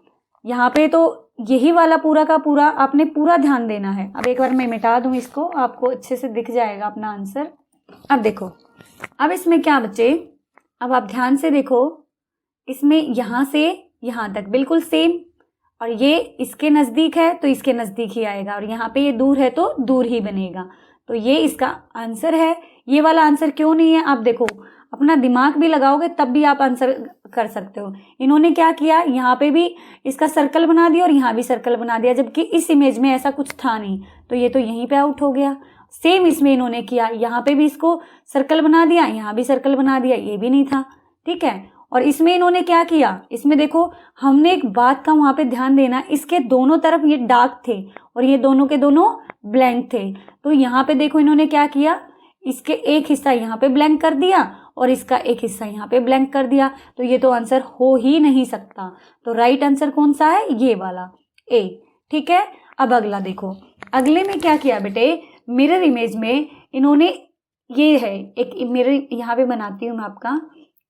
यहाँ पे तो यही वाला पूरा का पूरा आपने पूरा ध्यान देना है। अब एक बार मैं मिटा दूं इसको, आपको अच्छे से दिख जाएगा अपना आंसर। अब देखो अब इसमें क्या बच्चे, अब आप ध्यान से देखो, इसमें यहाँ से यहाँ तक बिल्कुल सेम, और ये इसके नज़दीक है तो इसके नज़दीक ही आएगा, और यहाँ पे ये दूर है तो दूर ही बनेगा। तो ये इसका आंसर है। ये वाला आंसर क्यों नहीं है, आप देखो, अपना दिमाग भी लगाओगे तब भी आप आंसर कर सकते हो। इन्होंने क्या किया, यहाँ पे भी इसका सर्कल बना दिया और यहाँ भी सर्कल बना दिया, जबकि इस इमेज में ऐसा कुछ था नहीं, तो ये तो यहीं पे आउट हो गया। सेम इसमें इन्होंने किया, यहाँ पे भी इसको सर्कल बना दिया, यहाँ भी सर्कल बना दिया, ये भी नहीं था, ठीक है। और इसमें इन्होंने क्या किया, इसमें देखो, हमने एक बात का वहाँ पे ध्यान देना, इसके दोनों तरफ ये डार्क थे और ये दोनों के दोनों ब्लैंक थे। तो यहाँ पे देखो इन्होंने क्या किया, इसके एक हिस्सा यहाँ पे ब्लैंक कर दिया और इसका एक हिस्सा यहाँ पे ब्लैंक कर दिया, तो ये तो आंसर हो ही नहीं सकता। तो राइट आंसर कौन सा है, ये वाला ए, ठीक है। अब अगला देखो, अगले में क्या किया बेटे, मिरर इमेज में इन्होंने, ये है एक मिरर, यहाँ पे बनाती हूँ मैं आपका,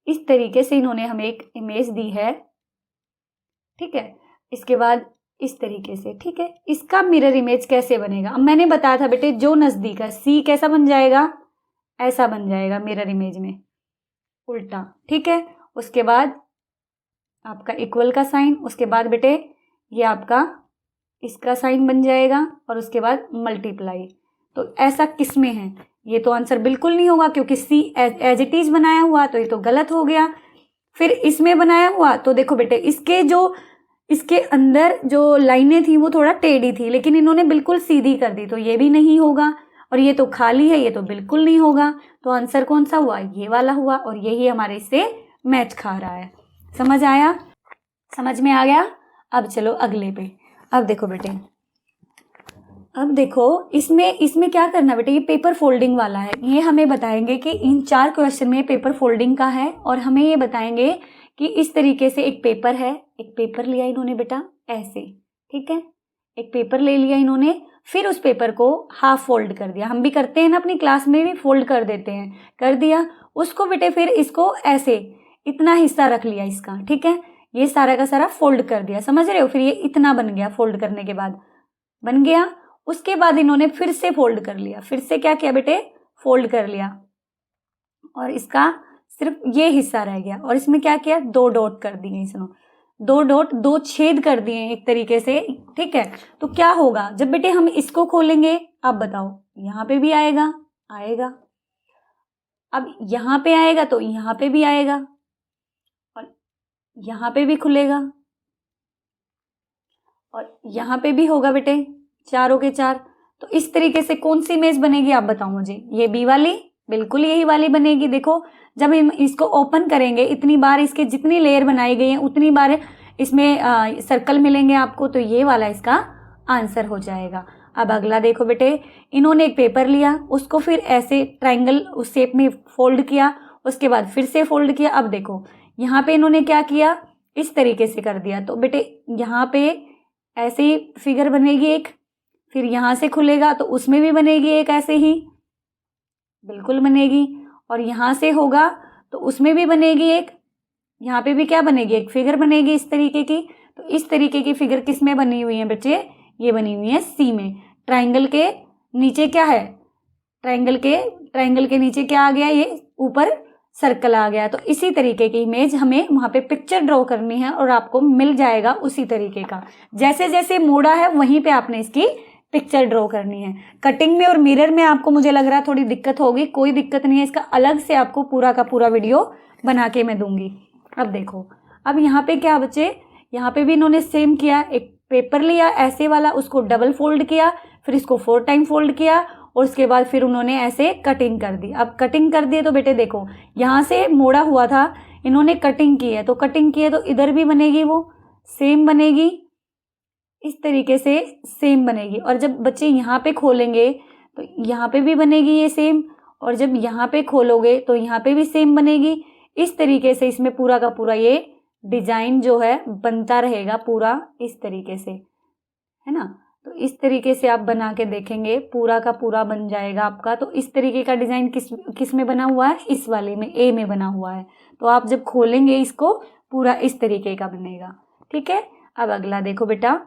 इस तरीके से इन्होंने हमें एक इमेज दी है, ठीक है। इसके बाद इस तरीके से, ठीक है। इसका मिरर इमेज कैसे बनेगा, अब मैंने बताया था बेटे, जो नजदीक है सी कैसा बन जाएगा, ऐसा बन जाएगा मिरर इमेज में, उल्टा, ठीक है। उसके बाद आपका इक्वल का साइन, उसके बाद बेटे ये आपका इसका साइन बन जाएगा, और उसके बाद मल्टीप्लाई। तो ऐसा किस में है, ये तो आंसर बिल्कुल नहीं होगा, क्योंकि सी एज इट इज बनाया हुआ, तो ये तो गलत हो गया। फिर इसमें बनाया हुआ, तो देखो बेटे, इसके अंदर जो लाइनें थी वो थोड़ा टेढ़ी थी, लेकिन इन्होंने बिल्कुल सीधी कर दी, तो ये भी नहीं होगा। और ये तो खाली है, ये तो बिल्कुल नहीं होगा। तो आंसर कौन सा हुआ, ये वाला हुआ, और यही हमारे इससे मैच खा रहा है। समझ आया, समझ में आ गया। अब चलो अगले पे। अब देखो बेटे, अब देखो इसमें क्या करना बेटे, ये पेपर फोल्डिंग वाला है। ये हमें बताएंगे कि इन 4 क्वेश्चन में पेपर फोल्डिंग का है, और हमें ये बताएंगे कि इस तरीके से एक पेपर है, एक पेपर लिया इन्होंने बेटा ऐसे, ठीक है। एक पेपर ले लिया इन्होंने, फिर उस पेपर को हाफ फोल्ड कर दिया, हम भी करते हैं ना अपनी क्लास में भी, फोल्ड कर देते हैं, कर दिया उसको बेटे। फिर इसको ऐसे इतना हिस्सा रख लिया इसका, ठीक है, ये सारा का सारा फोल्ड कर दिया, समझ रहे हो। फिर ये इतना बन गया, फोल्ड करने के बाद बन गया। उसके बाद इन्होंने फिर से फोल्ड कर लिया, फिर से क्या किया बेटे, फोल्ड कर लिया, और इसका सिर्फ ये हिस्सा रह गया, और इसमें क्या किया, 2 डॉट कर दिए, इसमें 2 डॉट, 2 छेद कर दिए एक तरीके से, ठीक है। तो क्या होगा जब बेटे हम इसको खोलेंगे, आप बताओ, यहाँ पे भी आएगा, आएगा। अब यहाँ पे आएगा तो यहाँ पे भी आएगा, और यहाँ पे भी खुलेगा, और यहाँ पे भी होगा बेटे, चारों के 4। तो इस तरीके से कौन सी इमेज बनेगी, आप बताओ मुझे। ये बी वाली, बिल्कुल यही वाली बनेगी। देखो, जब हम इसको ओपन करेंगे, इतनी बार इसके जितनी लेयर बनाई गई है उतनी बार इसमें सर्कल मिलेंगे आपको, तो ये वाला इसका आंसर हो जाएगा। अब अगला देखो बेटे, इन्होंने एक पेपर लिया, उसको फिर ऐसे ट्राइंगल उस शेप में फोल्ड किया, उसके बाद फिर से फोल्ड किया। अब देखो यहाँ पे इन्होंने क्या किया, इस तरीके से कर दिया, तो बेटे यहाँ पे ऐसे ही फिगर बनेगी एक, फिर यहाँ से खुलेगा तो उसमें भी बनेगी एक ऐसे ही, बिल्कुल बनेगी, और यहाँ से होगा तो उसमें भी बनेगी एक, यहाँ पे भी क्या बनेगी, एक फिगर बनेगी इस तरीके की। तो इस तरीके की फिगर किस में बनी हुई है बच्चे, ये बनी हुई है सी में। ट्राइंगल के नीचे क्या है, ट्राइंगल के नीचे क्या आ गया, ये ऊपर सर्कल आ गया। तो इसी तरीके की इमेज हमें वहाँ पे पिक्चर ड्रॉ करनी है, और आपको मिल जाएगा उसी तरीके का, जैसे जैसे मोड़ा है वहीं पे आपने इसकी पिक्चर ड्रॉ करनी है। कटिंग में और मिरर में आपको मुझे लग रहा है थोड़ी दिक्कत होगी, कोई दिक्कत नहीं है, इसका अलग से आपको पूरा का पूरा वीडियो बना के मैं दूंगी। अब देखो, अब यहाँ पे क्या बच्चे, यहाँ पे भी इन्होंने सेम किया, एक पेपर लिया ऐसे वाला, उसको डबल फोल्ड किया, फिर इसको 4 टाइम फोल्ड किया, और उसके बाद फिर उन्होंने ऐसे कटिंग कर दी। अब कटिंग कर दिए तो बेटे देखो, यहाँ से मोड़ा हुआ था, इन्होंने कटिंग की है, तो कटिंग की है तो इधर भी बनेगी, वो सेम बनेगी, इस तरीके से सेम बनेगी। और जब बच्चे यहाँ पे खोलेंगे तो यहाँ पे भी बनेगी ये सेम, और जब यहाँ पे खोलोगे तो यहाँ पे भी सेम बनेगी। इस तरीके से इसमें पूरा का पूरा ये डिजाइन जो है बनता रहेगा पूरा इस तरीके से, है ना। तो इस तरीके से आप बना के देखेंगे, पूरा का पूरा बन जाएगा आपका। तो इस तरीके का डिजाइन किस में बना हुआ है, इस वाले में, ए में बना हुआ है। तो आप जब खोलेंगे इसको पूरा इस तरीके का बनेगा, ठीक है। अब अगला देखो बेटा,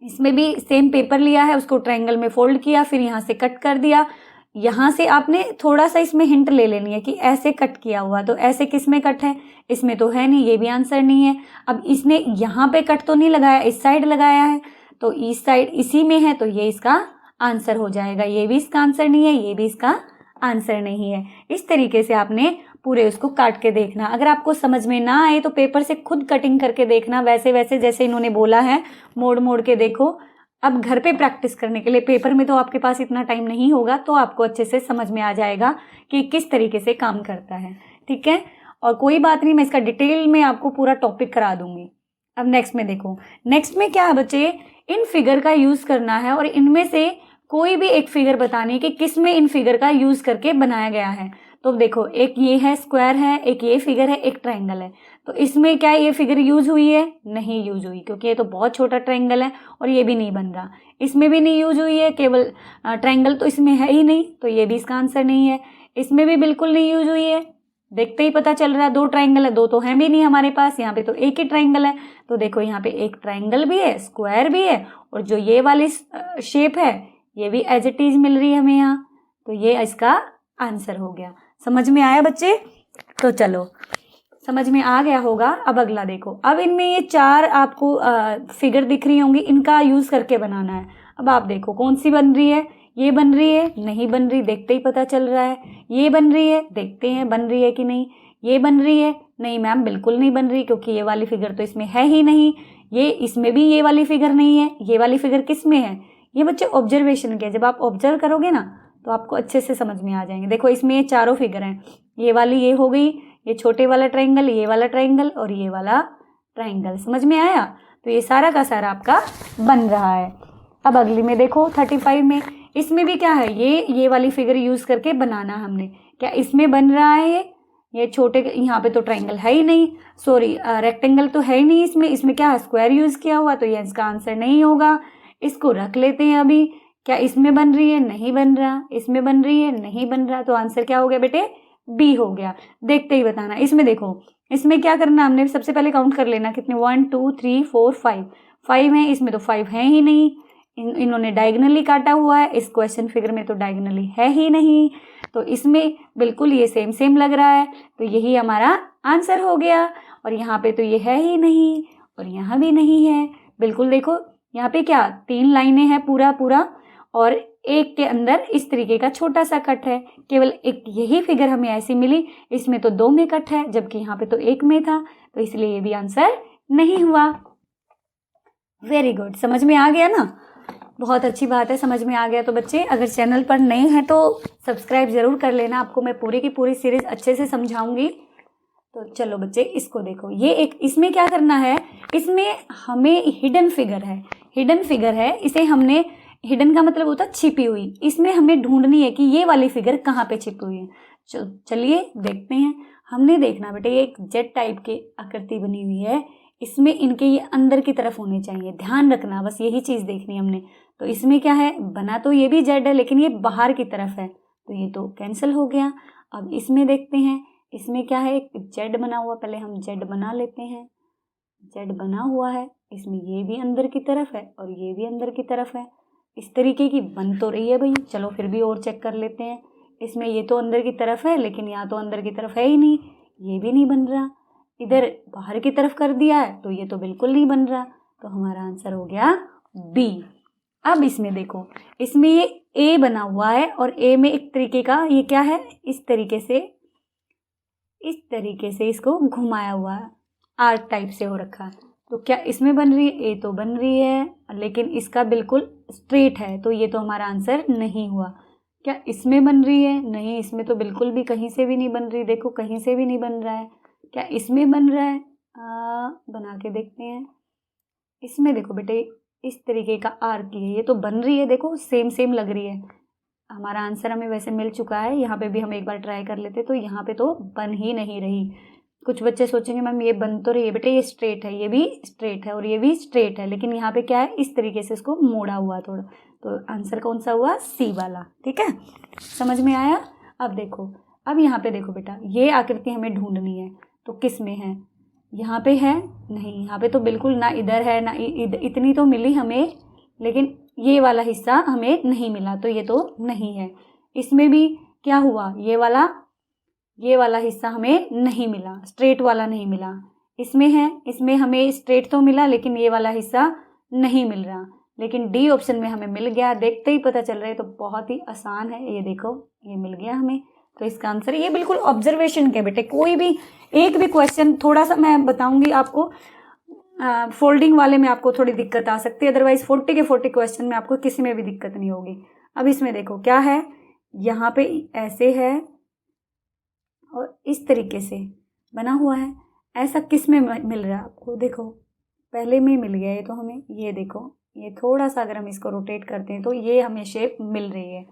इसमें भी सेम पेपर लिया है, उसको ट्रायंगल में फोल्ड किया, फिर यहाँ से कट कर दिया, यहाँ से आपने थोड़ा सा इसमें हिंट ले लेनी है कि ऐसे कट किया हुआ, तो ऐसे किस में कट है, इसमें तो है नहीं, ये भी आंसर नहीं है। अब इसने यहाँ पे कट तो नहीं लगाया, इस साइड लगाया है, तो इस साइड इसी में है, तो ये इसका आंसर हो जाएगा। ये भी इसका आंसर नहीं है, ये भी इसका आंसर नहीं है। इस तरीके से आपने पूरे उसको काट के देखना। अगर आपको समझ में ना आए तो पेपर से खुद कटिंग करके देखना, वैसे वैसे जैसे इन्होंने बोला है, मोड़ मोड़ के देखो। अब घर पे प्रैक्टिस करने के लिए, पेपर में तो आपके पास इतना टाइम नहीं होगा, तो आपको अच्छे से समझ में आ जाएगा कि किस तरीके से काम करता है, ठीक है। और कोई बात नहीं, मैं इसका डिटेल में आपको पूरा टॉपिक करा दूंगी। अब नेक्स्ट में देखो, नेक्स्ट में क्या है बच्चे, इन फिगर का यूज करना है और इनमें से कोई भी एक फिगर बतानी कि किस में इन फिगर का यूज करके बनाया गया है। तो देखो, एक ये है स्क्वायर है, एक ये फिगर है, एक ट्रायंगल है। तो इसमें क्या ये फिगर यूज हुई है? नहीं यूज हुई, क्योंकि ये तो बहुत छोटा ट्रायंगल है और ये भी नहीं बन रहा। इसमें भी नहीं यूज हुई है, केवल ट्रायंगल तो इसमें है ही नहीं, तो ये भी इसका आंसर नहीं है। इसमें भी बिल्कुल नहीं यूज हुई है, देखते ही पता चल रहा है, 2 ट्रायंगल है, 2 तो है भी नहीं हमारे पास, यहाँ पे तो एक ही ट्रायंगल है। तो देखो यहाँ पे एक ट्रायंगल भी है, स्क्वायर भी है, और जो ये वाली शेप है ये भी एज इट इज मिल रही है हमें यहाँ, तो ये इसका आंसर हो गया। समझ में आया बच्चे? तो चलो, समझ में आ गया होगा। अब अगला देखो, अब इनमें ये 4 आपको फिगर दिख रही होंगी, इनका यूज करके बनाना है। अब आप देखो कौन सी बन रही है, ये बन रही है, नहीं बन रही, देखते ही पता चल रहा है। ये बन रही है, देखते हैं बन रही है कि नहीं। ये बन रही है, नहीं मैम बिल्कुल नहीं बन रही, क्योंकि ये वाली फिगर तो इसमें है ही नहीं। ये इसमें भी ये वाली फिगर नहीं है। ये वाली फिगर किस में है? ये बच्चे ऑब्जर्वेशन के, जब आप ऑब्जर्व करोगे ना तो आपको अच्छे से समझ में आ जाएंगे। देखो इसमें ये चारों फिगर हैं, ये वाली ये हो गई, ये छोटे वाला ट्रायंगल, ये वाला ट्रायंगल और ये वाला ट्रायंगल। समझ में आया? तो ये सारा का सारा आपका बन रहा है। अब अगली में देखो 35 में, इसमें भी क्या है, ये वाली फिगर यूज करके बनाना हमने। क्या इसमें बन रहा है? ये छोटे, यहाँ पे तो ट्रायंगल है ही नहीं, सॉरी रेक्टेंगल तो है ही नहीं इसमें। इसमें क्या है, स्क्वायर यूज किया हुआ, तो ये इसका आंसर नहीं होगा। इसको रख लेते हैं अभी। क्या इसमें बन रही है? नहीं बन रहा। इसमें बन रही है? नहीं बन रहा। तो आंसर क्या हो गया बेटे? बी हो गया। देखते ही बताना। इसमें देखो, इसमें क्या करना हमने, सबसे पहले काउंट कर लेना कितने, 1 2 3 4 5 है। इसमें तो 5 है ही नहीं, इन्होंने डायगोनली काटा हुआ है, इस क्वेश्चन फिगर में तो डायगोनली है ही नहीं, तो इसमें बिल्कुल ये सेम सेम लग रहा है, तो यही हमारा आंसर हो गया। और यहाँ पे तो ये है ही नहीं और यहाँ भी नहीं है। बिल्कुल देखो यहाँ पे क्या 3 लाइनें हैं पूरा, और एक के अंदर इस तरीके का छोटा सा कट है। केवल एक यही फिगर हमें ऐसी मिली, इसमें तो 2 में कट है, जबकि यहाँ पे तो 1 में था, तो इसलिए ये भी आंसर नहीं हुआ। वेरी गुड, समझ में आ गया ना? बहुत अच्छी बात है, समझ में आ गया। तो बच्चे अगर चैनल पर नए हैं तो सब्सक्राइब जरूर कर लेना, आपको मैं पूरी की पूरी सीरीज अच्छे से समझाऊंगी। तो चलो बच्चे इसको देखो, ये एक, इसमें क्या करना है, इसमें हमें हिडन फिगर है, इसे हमने, हिडन का मतलब होता है छिपी हुई, इसमें हमें ढूंढनी है कि ये वाली फिगर कहाँ पे छिपी हुई है। चलिए देखते हैं। हमने देखना बेटे, ये एक जेड टाइप की आकृति बनी हुई है, इसमें इनके ये अंदर की तरफ होने चाहिए, ध्यान रखना, बस यही चीज देखनी हमने। तो इसमें क्या है, बना तो ये भी जेड है लेकिन ये बाहर की तरफ है, तो ये तो कैंसिल हो गया। अब इसमें देखते हैं, इसमें क्या है, एक जेड बना हुआ, पहले हम जेड बना लेते हैं। जेड बना हुआ है, इसमें ये भी अंदर की तरफ है और ये भी अंदर की तरफ है, इस तरीके की बन तो रही है भाई। चलो फिर भी और चेक कर लेते हैं। इसमें ये तो अंदर की तरफ है लेकिन यहाँ तो अंदर की तरफ है ही नहीं, ये भी नहीं बन रहा। इधर बाहर की तरफ कर दिया है तो ये तो बिल्कुल नहीं बन रहा, तो हमारा आंसर हो गया बी। अब इसमें देखो, इसमें ये ए बना हुआ है और ए में एक तरीके का ये क्या है, इस तरीके से इसको घुमाया हुआ है, आर्क टाइप से हो रखा है। तो क्या इसमें बन रही है? ए तो बन रही है लेकिन इसका बिल्कुल स्ट्रेट है, तो ये तो हमारा आंसर नहीं हुआ। क्या इसमें बन रही है? नहीं, इसमें तो बिल्कुल भी कहीं से भी नहीं बन रही, देखो कहीं से भी नहीं बन रहा है। क्या इसमें बन रहा है? बना के देखते हैं। इसमें देखो बेटे, इस तरीके का आर्क है, ये तो बन रही है, देखो सेम सेम लग रही है। हमारा आंसर हमें वैसे मिल चुका है, यहाँ पे भी हम एक बार ट्राई कर लेते, तो यहाँ पे तो बन ही नहीं रही। कुछ बच्चे सोचेंगे मैम ये बन तो रही है, बेटे ये स्ट्रेट है, ये भी स्ट्रेट है और ये भी स्ट्रेट है, लेकिन यहाँ पे क्या है, इस तरीके से इसको मोड़ा हुआ थोड़ा, तो आंसर कौन सा हुआ? सी वाला। ठीक है, समझ में आया? अब देखो, अब यहाँ पे देखो बेटा, ये आकृति हमें ढूंढनी है, तो किस में है? यहाँ पे है? नहीं, यहाँ पे तो बिल्कुल ना इधर है ना इतनी तो मिली हमें, लेकिन ये वाला हिस्सा हमें नहीं मिला, तो ये तो नहीं है। इसमें भी क्या हुआ, ये वाला हिस्सा हमें नहीं मिला, स्ट्रेट वाला नहीं मिला। इसमें है, इसमें हमें स्ट्रेट तो मिला लेकिन ये वाला हिस्सा नहीं मिल रहा, लेकिन डी ऑप्शन में हमें मिल गया। देखते ही पता चल रहा है, तो बहुत ही आसान है। ये देखो, ये मिल गया हमें। तो इसका आंसर ये बिल्कुल ऑब्जर्वेशन के बेटे, कोई भी एक भी क्वेश्चन, थोड़ा सा मैं बताऊंगी आपको, फोल्डिंग वाले में आपको थोड़ी दिक्कत आ सकती है, अदरवाइज 40 के 40 क्वेश्चन में आपको किसी में भी दिक्कत नहीं होगी। अब इसमें देखो क्या है, यहाँ पे ऐसे है और इस तरीके से बना हुआ है। ऐसा किस में मिल रहा है आपको, देखो पहले में मिल गया ये तो हमें, ये देखो ये थोड़ा सा अगर हम इसको रोटेट करते हैं तो ये हमें शेप मिल रही है।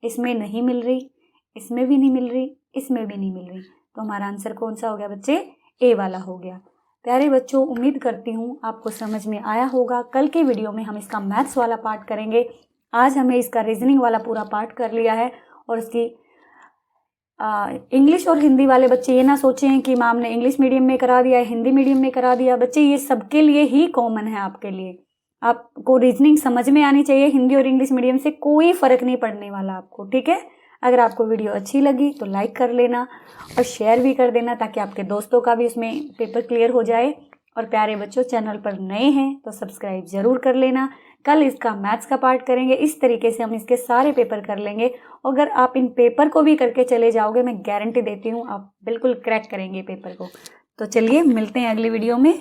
इसमें नहीं मिल रही, इसमें भी नहीं मिल रही, इसमें भी नहीं मिल रही। तो हमारा आंसर कौन सा हो गया बच्चे, ए वाला हो गया। प्यारे बच्चों, उम्मीद करती हूँ आपको समझ में आया होगा। कल के वीडियो में हम इसका मैथ्स वाला पार्ट करेंगे। आज हमें इसका रीजनिंग वाला पूरा पार्ट कर लिया है। और इसकी इंग्लिश और हिंदी वाले बच्चे ये ना सोचें कि मैम ने इंग्लिश मीडियम में करा दिया, हिंदी मीडियम में करा दिया। बच्चे ये सबके लिए ही कॉमन है, आपके लिए। आपको रीजनिंग समझ में आनी चाहिए, हिंदी और इंग्लिश मीडियम से कोई फ़र्क नहीं पड़ने वाला आपको, ठीक है। अगर आपको वीडियो अच्छी लगी तो लाइक कर लेना और शेयर भी कर देना, ताकि आपके दोस्तों का भी उसमें पेपर क्लियर हो जाए। और प्यारे बच्चों, चैनल पर नए हैं तो सब्सक्राइब ज़रूर कर लेना। कल इसका मैथ्स का पार्ट करेंगे, इस तरीके से हम इसके सारे पेपर कर लेंगे। अगर आप इन पेपर को भी करके चले जाओगे, मैं गारंटी देती हूँ आप बिल्कुल क्रैक करेंगे पेपर को। तो चलिए मिलते हैं अगली वीडियो में।